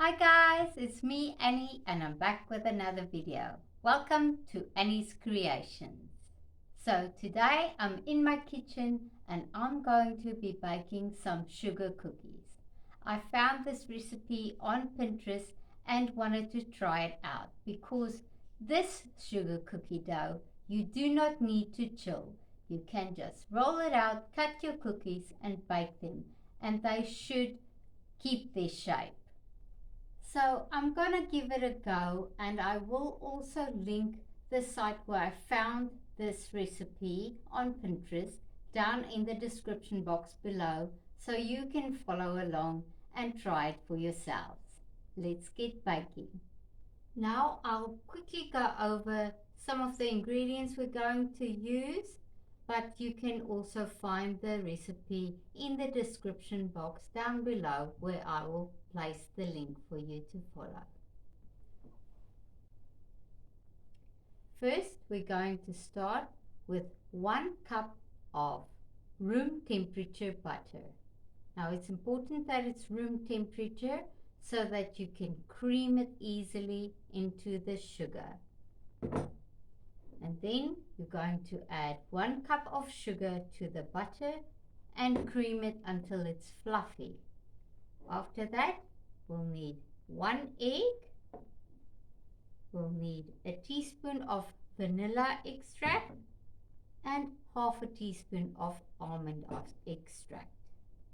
Hi guys, it's me Annie and I'm back with another video. Welcome to Annie's Creations. So today I'm in my kitchen and I'm going to be baking some sugar cookies. I found this recipe on Pinterest and wanted to try it out because this sugar cookie dough you do not need to chill. You can just roll it out, cut your cookies and bake them, and they should keep their shape. So I'm going to give it a go, and I will also link the site where I found this recipe on Pinterest down in the description box below so you can follow along and try it for yourselves. Let's get baking. Now I'll quickly go over some of the ingredients we're going to use, but you can also find the recipe in the description box down below where I will place the link for you to follow. First, we're going to start with 1 cup of room temperature butter. Now it's important that it's room temperature so that you can cream it easily into the sugar. And then you're going to add 1 cup of sugar to the butter and cream it until it's fluffy. After that, we'll need 1 egg. We'll need a teaspoon of vanilla extract and half a teaspoon of almond extract.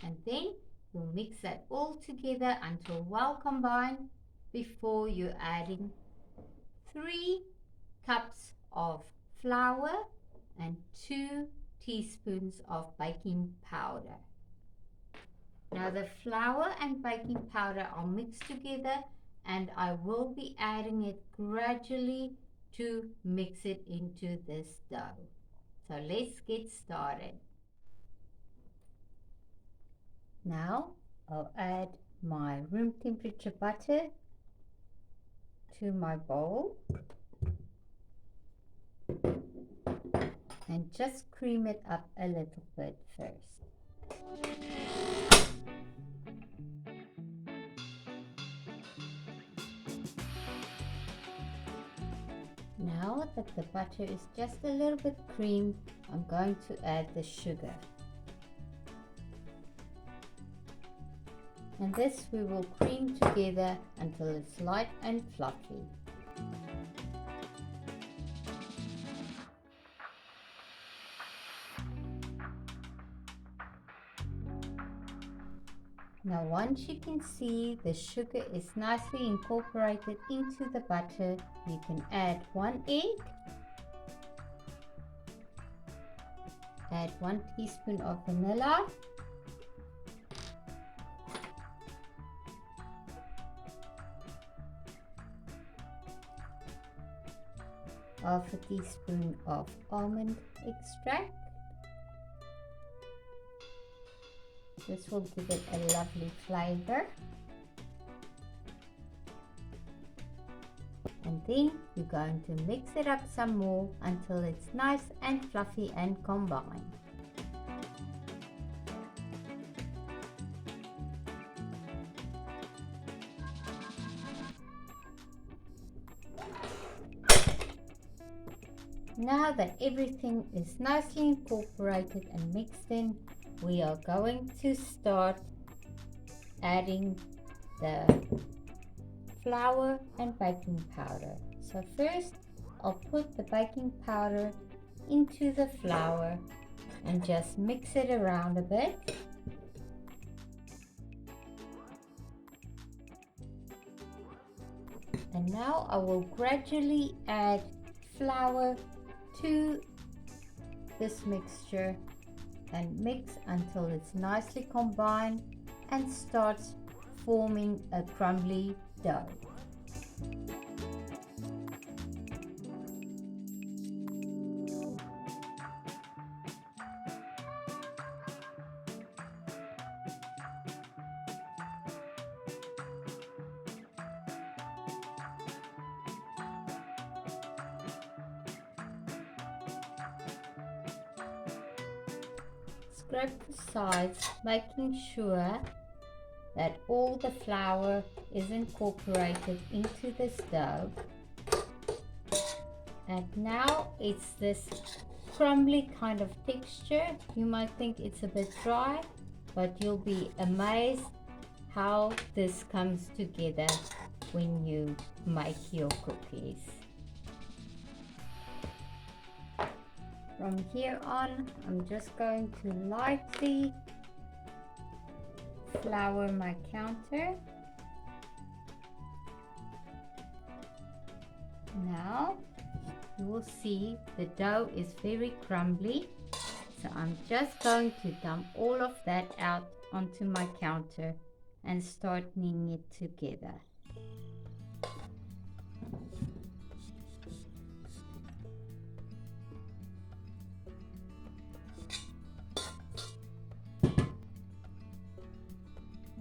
And then we'll mix that all together until well combined before you're adding 3 cups of flour and 2 teaspoons of baking powder. Now the flour and baking powder are mixed together and I will be adding it gradually to mix it into this dough. So let's get started. Now I'll add my room temperature butter to my bowl and just cream it up a little bit first. Now that the butter is just a little bit creamed, I'm going to add the sugar. And this we will cream together until it's light and fluffy. Now once you can see the sugar is nicely incorporated into the butter, you can add 1 egg, add 1 teaspoon of vanilla, half a teaspoon of almond extract. This will give it a lovely flavor. And then you're going to mix it up some more until it's nice and fluffy and combined. Now that everything is nicely incorporated and mixed in, we are going to start adding the flour and baking powder. So first I'll put the baking powder into the flour and just mix it around a bit. And now I will gradually add flour to this mixture and mix until it's nicely combined and starts forming a crumbly dough. Scrape the sides, making sure that all the flour is incorporated into this dough. And now it's this crumbly kind of texture. You might think it's a bit dry, but you'll be amazed how this comes together when you make your cookies. From here on, I'm just going to lightly flour my counter. Now you will see the dough is very crumbly, so I'm just going to dump all of that out onto my counter and start kneading it together.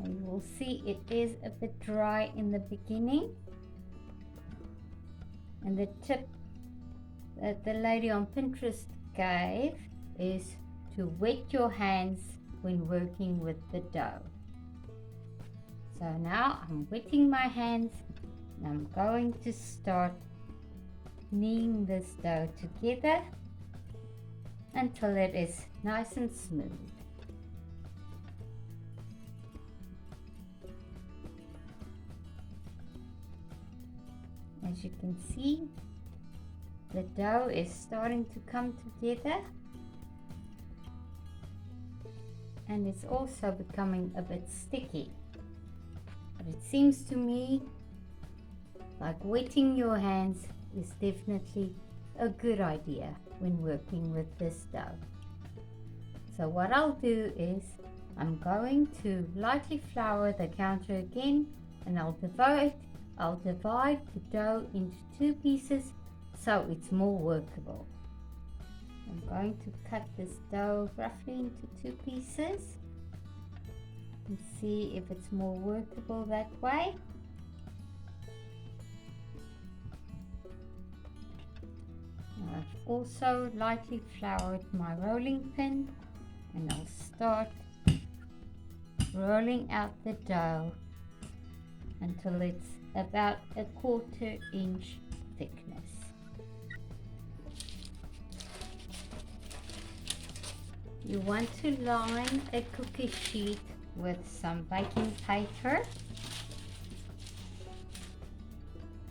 And you will see it is a bit dry in the beginning, and the tip that the lady on Pinterest gave is to wet your hands when working with the dough. So now I'm wetting my hands and I'm going to start kneading this dough together until it is nice and smooth. As you can see, the dough is starting to come together, and it's also becoming a bit sticky. But it seems to me like wetting your hands is definitely a good idea when working with this dough. So what I'll do is I'm going to lightly flour the counter again, and I'll divide the dough into 2 pieces so it's more workable. I'm going to cut this dough roughly into 2 pieces and see if it's more workable that way. I've also lightly floured my rolling pin, and I'll start rolling out the dough until it's about a 1/4 inch thickness. You want to line a cookie sheet with some baking paper,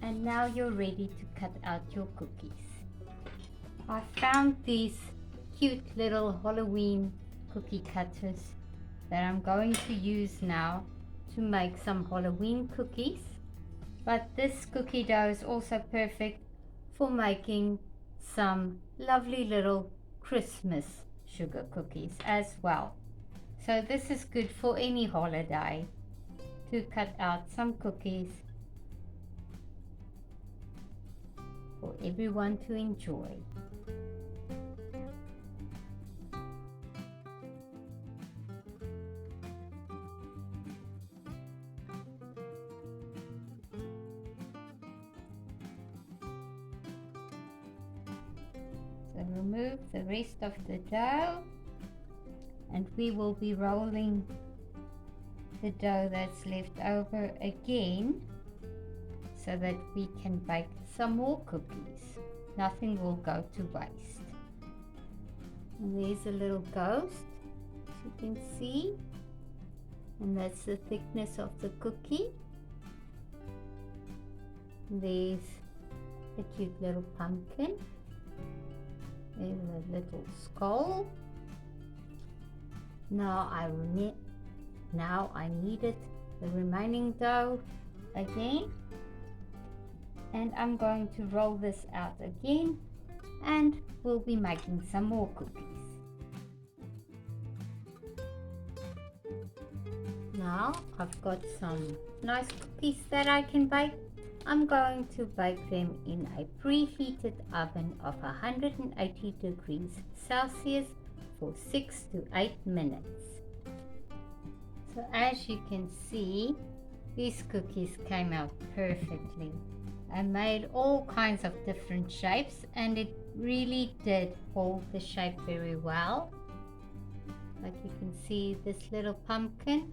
and now you're ready to cut out your cookies. I found these cute little Halloween cookie cutters that I'm going to use now to make some Halloween cookies. But this cookie dough is also perfect for making some lovely little Christmas sugar cookies as well. So this is good for any holiday, to cut out some cookies for everyone to enjoy. So remove the rest of the dough, and we will be rolling the dough that's left over again so that we can bake some more cookies. Nothing will go to waste. And there's a little ghost, as you can see, and that's the thickness of the cookie. There's a cute little pumpkin. There's a little skull. Now I kneaded the remaining dough again, and I'm going to roll this out again, and we'll be making some more cookies. Now I've got some nice cookies that I can bake. I'm going to bake them in a preheated oven of 180 degrees Celsius for 6 to 8 minutes. So as you can see, these cookies came out perfectly. I made all kinds of different shapes, and it really did hold the shape very well. Like you can see, this little pumpkin,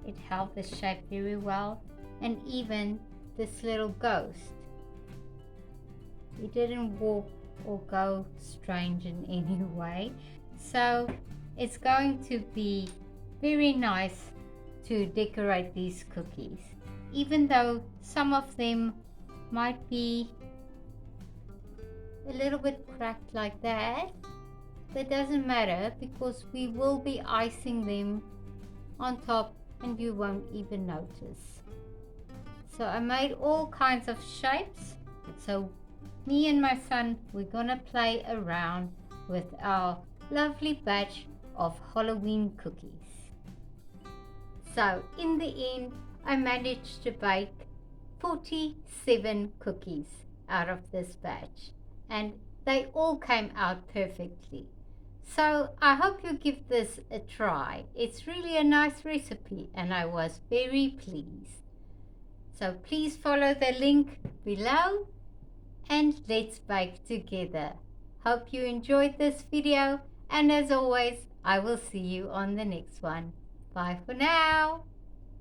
it held the shape very well. and even this little ghost. He didn't walk or go strange in any way. So it's going to be very nice to decorate these cookies. Even though some of them might be a little bit cracked like that, that doesn't matter because we will be icing them on top and you won't even notice. So I made all kinds of shapes. So me and my son, we're gonna play around with our lovely batch of Halloween cookies. So in the end, I managed to bake 47 cookies out of this batch, and they all came out perfectly. So I hope you give this a try. It's really a nice recipe and I was very pleased. So please follow the link below and let's bake together. Hope you enjoyed this video, and as always, I will see you on the next one. Bye for now.